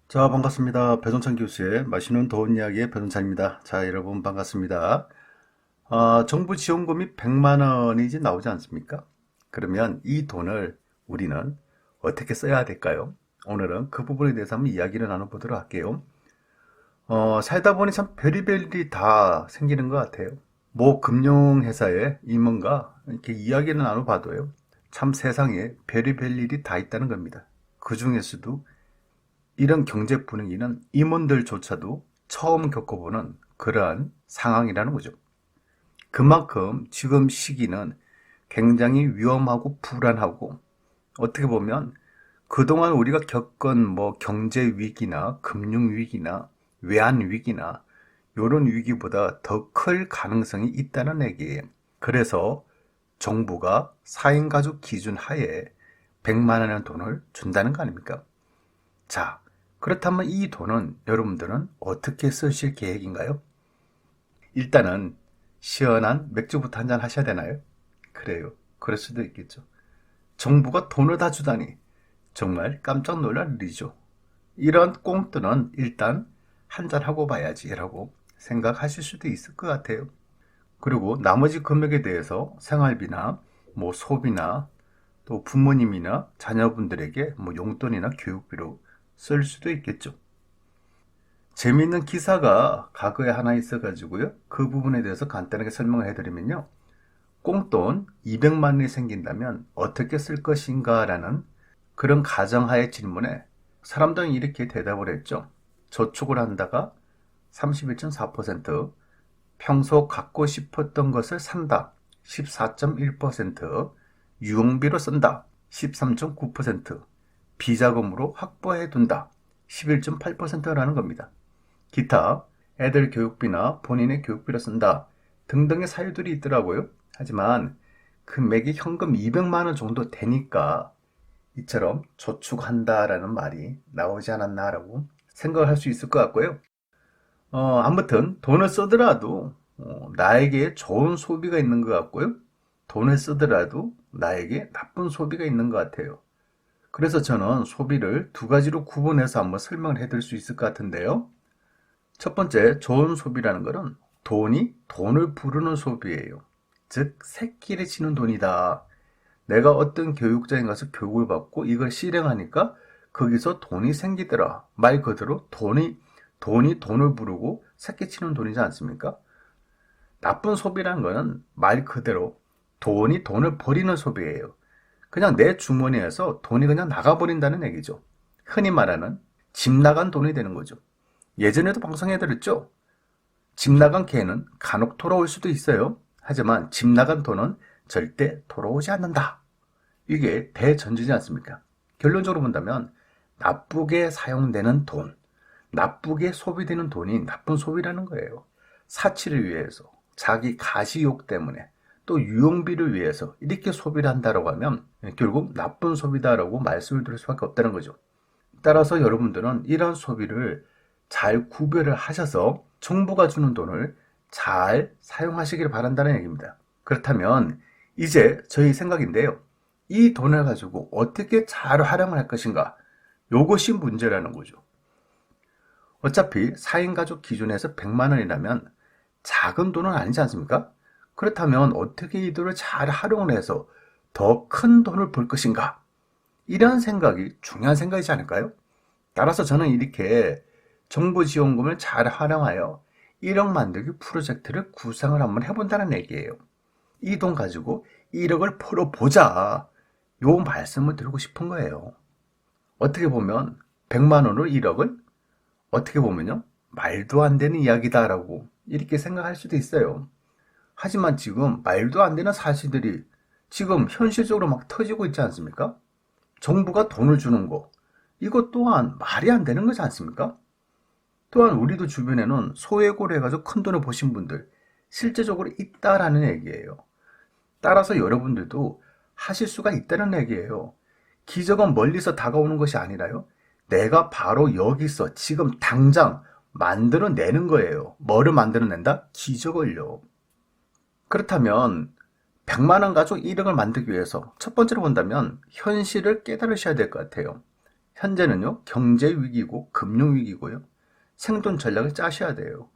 자, 반갑습니다. 배동찬 교수의 맛있는 좋은 이야기의 배동찬입니다. 자, 여러분 반갑습니다. 정부 지원금이 100만 원이 이제 나오지 않습니까? 그러면 이 돈을 우리는 어떻게 써야 될까요? 오늘은 그 부분에 대해서 한번 이야기를 나눠보도록 할게요. 살다 보니 참 별의별 일이 다 생기는 것 같아요. 뭐 금융회사의 임원과 이렇게 이야기를 나눠봐도요. 참 세상에 별의별 일이 다 있다는 겁니다. 그 중에서도 이런 경제 분위기는 임원들조차도 처음 겪어보는 그러한 상황이라는 거죠. 그만큼 지금 시기는 굉장히 위험하고 불안하고 어떻게 보면 그동안 우리가 겪은 뭐 경제 위기나 금융 위기나 외환 위기나 이런 위기보다 더 클 가능성이 있다는 얘기예요. 그래서 정부가 4인 가족 기준 하에 100만 원의 돈을 준다는 거 아닙니까? 자, 그렇다면 이 돈은 여러분들은 어떻게 쓰실 계획인가요? 일단은 시원한 맥주부터 한잔 하셔야 되나요? 그래요. 그럴 수도 있겠죠. 정부가 돈을 다 주다니 정말 깜짝 놀랄 일이죠. 이런 꽁트는 일단 한잔 하고 봐야지라고 생각하실 수도 있을 것 같아요. 그리고 나머지 금액에 대해서 생활비나 뭐 소비나 또 부모님이나 자녀분들에게 뭐 용돈이나 교육비로 쓸 수도 있겠죠. 재미있는 기사가 과거에 하나 있어가지고요. 그 부분에 대해서 간단하게 설명을 해드리면요. 꽁돈 200만 원이 생긴다면 어떻게 쓸 것인가 라는 그런 가정하에 질문에 사람들은 이렇게 대답을 했죠. 저축을 한다가 31.4%, 평소 갖고 싶었던 것을 산다 14.1%, 유흥비로 쓴다 13.9%, 비자금으로 확보해둔다 11.8%라는 겁니다. 기타, 애들 교육비나 본인의 교육비로 쓴다 등등의 사유들이 있더라고요. 하지만 금액이 현금 200만 원 정도 되니까 이처럼 저축한다라는 말이 나오지 않았나라고 생각을 할 수 있을 것 같고요. 아무튼 돈을 쓰더라도 나에게 좋은 소비가 있는 것 같고요. 돈을 쓰더라도 나에게 나쁜 소비가 있는 것 같아요. 그래서 저는 소비를 두 가지로 구분해서 한번 설명을 해드릴 수 있을 것 같은데요. 첫 번째, 좋은 소비라는 것은 돈이 돈을 부르는 소비예요. 즉, 새끼를 치는 돈이다. 내가 어떤 교육장에 가서 교육을 받고 이걸 실행하니까 거기서 돈이 생기더라. 말 그대로 돈이 돈을 부르고 새끼치는 돈이지 않습니까? 나쁜 소비라는 거는 말 그대로 돈이 돈을 버리는 소비예요. 그냥 내 주머니에서 돈이 그냥 나가버린다는 얘기죠. 흔히 말하는 집 나간 돈이 되는 거죠. 예전에도 방송해드렸죠. 집 나간 개는 간혹 돌아올 수도 있어요. 하지만 집 나간 돈은 절대 돌아오지 않는다. 이게 대전제지 않습니까? 결론적으로 본다면 나쁘게 사용되는 돈, 나쁘게 소비되는 돈이 나쁜 소비라는 거예요. 사치를 위해서, 자기 가시욕 때문에, 또 유용비를 위해서 이렇게 소비를 한다고 하면 결국 나쁜 소비다라고 말씀을 드릴 수밖에 없다는 거죠. 따라서 여러분들은 이런 소비를 잘 구별을 하셔서 정부가 주는 돈을 잘 사용하시길 바란다는 얘기입니다. 그렇다면 이제 저희 생각인데요. 이 돈을 가지고 어떻게 잘 활용을 할 것인가? 요것이 문제라는 거죠. 어차피 4인 가족 기준에서 100만 원이라면 작은 돈은 아니지 않습니까? 그렇다면 어떻게 이 돈을 잘 활용을 해서 더 큰 돈을 벌 것인가? 이런 생각이 중요한 생각이지 않을까요? 따라서 저는 이렇게 정부 지원금을 잘 활용하여 1억 만들기 프로젝트를 구상을 한번 해본다는 얘기예요. 이 돈 가지고 1억을 벌어보자. 요 말씀을 드리고 싶은 거예요. 어떻게 보면 100만 원으로 1억을 어떻게 보면요. 말도 안 되는 이야기다라고 이렇게 생각할 수도 있어요. 하지만 지금 말도 안 되는 사실들이 지금 현실적으로 막 터지고 있지 않습니까? 정부가 돈을 주는 거. 이것 또한 말이 안 되는 거지 않습니까? 또한 우리도 주변에는 소외고를 해가지고 큰 돈을 버신 분들 실제적으로 있다라는 얘기예요. 따라서 여러분들도 하실 수가 있다는 얘기예요. 기적은 멀리서 다가오는 것이 아니라요. 내가 바로 여기서 지금 당장 만들어내는 거예요. 뭐를 만들어낸다? 기적을요. 그렇다면 100만 원 가족 1억을 만들기 위해서 첫 번째로 본다면 현실을 깨달으셔야 될 것 같아요. 현재는요, 경제 위기고 금융 위기고요. 생존 전략을 짜셔야 돼요.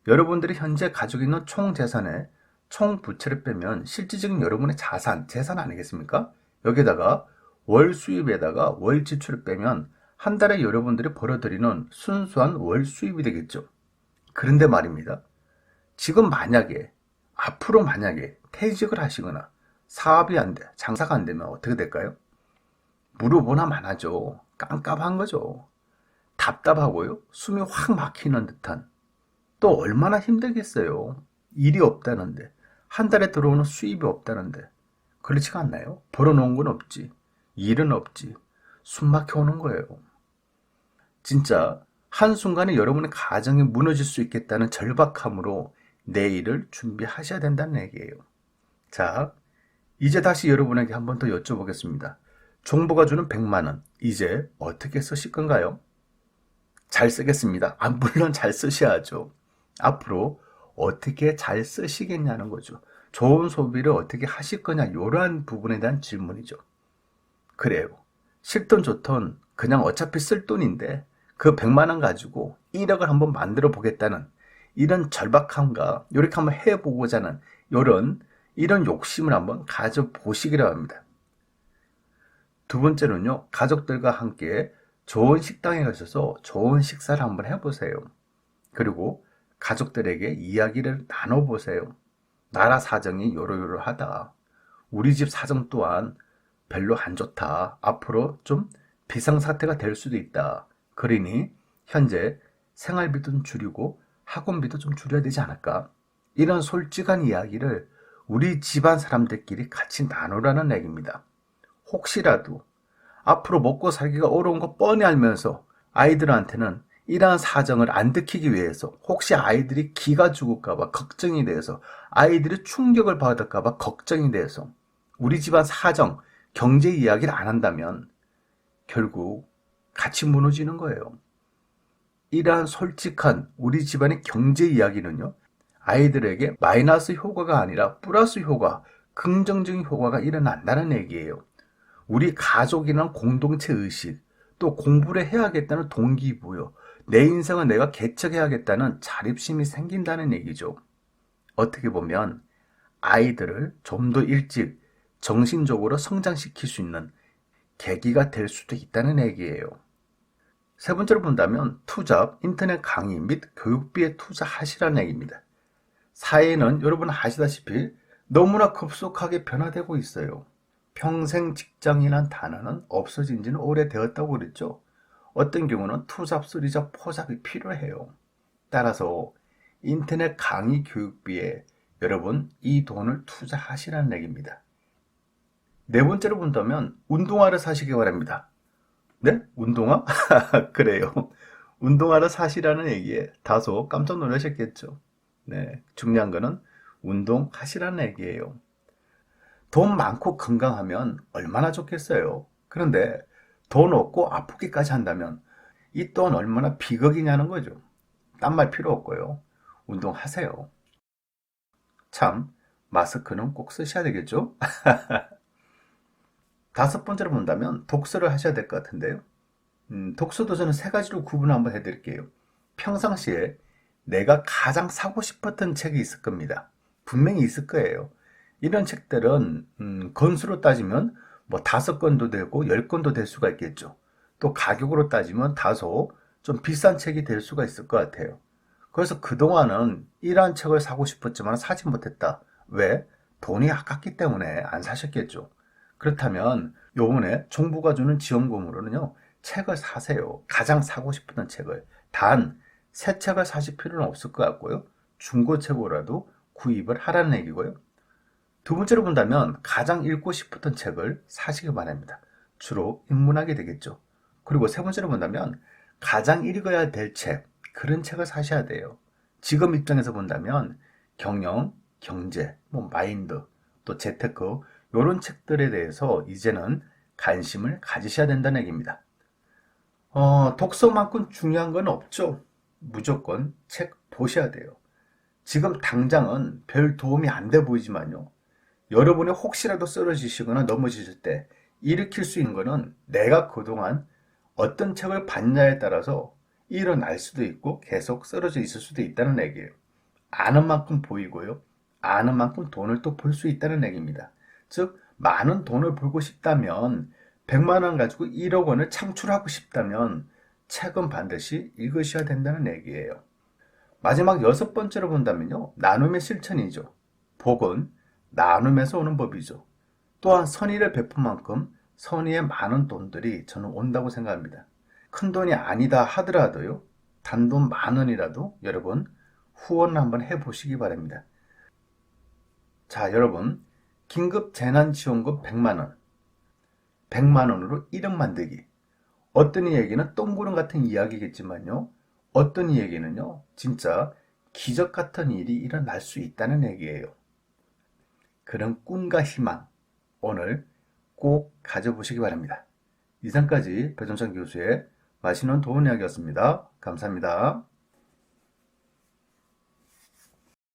여러분들이 현재 가지고 있는 총 재산의 총 부채를 빼면 실질적인 여러분의 재산 아니겠습니까? 여기다가 월 수입에다가 월 지출을 빼면 한 달에 여러분들이 벌어들이는 순수한 월 수입이 되겠죠. 그런데 말입니다. 지금 앞으로 만약에 퇴직을 하시거나 사업이 안 돼, 장사가 안 되면 어떻게 될까요? 무릎보나 많아져. 깜깜한 거죠. 답답하고요. 숨이 확 막히는 듯한. 또 얼마나 힘들겠어요. 일이 없다는데. 한 달에 들어오는 수입이 없다는데. 그렇지가 않나요? 벌어놓은 건 없지. 일은 없지. 숨 막혀 오는 거예요. 진짜 한순간에 여러분의 가정이 무너질 수 있겠다는 절박함으로 내일을 준비하셔야 된다는 얘기예요. 자, 이제 다시 여러분에게 한 번 더 여쭤보겠습니다. 정부가 주는 100만 원, 이제 어떻게 쓰실 건가요? 잘 쓰겠습니다. 물론 잘 쓰셔야죠. 앞으로 어떻게 잘 쓰시겠냐는 거죠. 좋은 소비를 어떻게 하실 거냐, 이러한 부분에 대한 질문이죠. 그래요. 싫든 좋든 그냥 어차피 쓸 돈인데 그 100만 원 가지고 1억을 한번 만들어 보겠다는 이런 절박함과 이렇게 한번 해보고자 하는 이런 욕심을 한번 가져보시기로 합니다. 두 번째로는요, 가족들과 함께 좋은 식당에 가셔서 좋은 식사를 한번 해보세요. 그리고 가족들에게 이야기를 나눠보세요. 나라 사정이 요러요러하다. 우리 집 사정 또한 별로 안 좋다. 앞으로 좀 비상사태가 될 수도 있다. 그러니 현재 생활비도 좀 줄이고 학원비도 좀 줄여야 되지 않을까? 이런 솔직한 이야기를 우리 집안 사람들끼리 같이 나누라는 얘기입니다. 혹시라도 앞으로 먹고 살기가 어려운 거 뻔히 알면서 아이들한테는 이러한 사정을 안 들키기 위해서 혹시 아이들이 기가 죽을까봐 걱정이 돼서 아이들이 충격을 받을까봐 걱정이 돼서 우리 집안 사정, 경제 이야기를 안 한다면 결국 같이 무너지는 거예요. 이러한 솔직한 우리 집안의 경제 이야기는요, 아이들에게 마이너스 효과가 아니라 플러스 효과, 긍정적인 효과가 일어난다는 얘기예요. 우리 가족이란 공동체 의식, 또 공부를 해야겠다는 동기부여, 내 인생을 내가 개척해야겠다는 자립심이 생긴다는 얘기죠. 어떻게 보면 아이들을 좀 더 일찍 정신적으로 성장시킬 수 있는 계기가 될 수도 있다는 얘기예요. 세 번째로 본다면 투잡, 인터넷 강의 및 교육비에 투자하시라는 얘기입니다. 사회는 여러분 아시다시피 너무나 급속하게 변화되고 있어요. 평생 직장이란 단어는 없어진 지는 오래되었다고 그랬죠. 어떤 경우는 투잡, 쓰리잡, 포잡이 필요해요. 따라서 인터넷 강의 교육비에 여러분 이 돈을 투자하시라는 얘기입니다. 네 번째로 본다면 운동화를 사시기 바랍니다. 네? 운동화? 그래요. 운동화를 사시라는 얘기에 다소 깜짝 놀라셨겠죠. 네, 중요한 거는 운동하시라는 얘기예요. 돈 많고 건강하면 얼마나 좋겠어요. 그런데 돈 없고 아프기까지 한다면 이 또한 얼마나 비극이냐는 거죠. 딴 말 필요 없고요. 운동하세요. 참, 마스크는 꼭 쓰셔야 되겠죠? 다섯 번째로 본다면 독서를 하셔야 될 것 같은데요. 독서도 저는 세 가지로 구분을 한번 해드릴게요. 평상시에 내가 가장 사고 싶었던 책이 있을 겁니다. 분명히 있을 거예요. 이런 책들은 건수로 따지면 뭐 5권도 되고 10권도 될 수가 있겠죠. 또 가격으로 따지면 다소 좀 비싼 책이 될 수가 있을 것 같아요. 그래서 그동안은 이러한 책을 사고 싶었지만 사지 못했다. 왜? 돈이 아깝기 때문에 안 사셨겠죠. 그렇다면 요번에 정부가 주는 지원금으로는요, 책을 사세요. 가장 사고 싶었던 책을. 단, 새 책을 사실 필요는 없을 것 같고요. 중고책으로라도 구입을 하라는 얘기고요. 두 번째로 본다면 가장 읽고 싶었던 책을 사시기 바랍니다. 주로 인문학이 되겠죠. 그리고 세 번째로 본다면 가장 읽어야 될 책, 그런 책을 사셔야 돼요. 지금 입장에서 본다면 경영, 경제, 마인드, 또 재테크 이런 책들에 대해서 이제는 관심을 가지셔야 된다는 얘기입니다. 독서만큼 중요한 건 없죠. 무조건 책 보셔야 돼요. 지금 당장은 별 도움이 안 돼 보이지만요. 여러분이 혹시라도 쓰러지시거나 넘어지실 때 일으킬 수 있는 거는 내가 그동안 어떤 책을 봤냐에 따라서 일어날 수도 있고 계속 쓰러져 있을 수도 있다는 얘기예요. 아는 만큼 보이고요. 아는 만큼 돈을 또 벌 수 있다는 얘기입니다. 즉, 많은 돈을 벌고 싶다면 100만 원 가지고 1억 원을 창출하고 싶다면 책은 반드시 읽으셔야 된다는 얘기예요. 마지막 여섯 번째로 본다면요. 나눔의 실천이죠. 복은 나눔에서 오는 법이죠. 또한 선의를 베푼 만큼 선의의 많은 돈들이 저는 온다고 생각합니다. 큰 돈이 아니다 하더라도요. 단돈 10,000원이라도 여러분 후원을 한번 해보시기 바랍니다. 자, 여러분 긴급 재난지원금 100만 원, 100만 원으로 1억 만들기. 어떤 이야기는 똥구름 같은 이야기겠지만요. 어떤 이야기는요. 진짜 기적 같은 일이 일어날 수 있다는 얘기예요. 그런 꿈과 희망 오늘 꼭 가져보시기 바랍니다. 이상까지 배종찬 교수의 맛있는 도움 이야기였습니다. 감사합니다.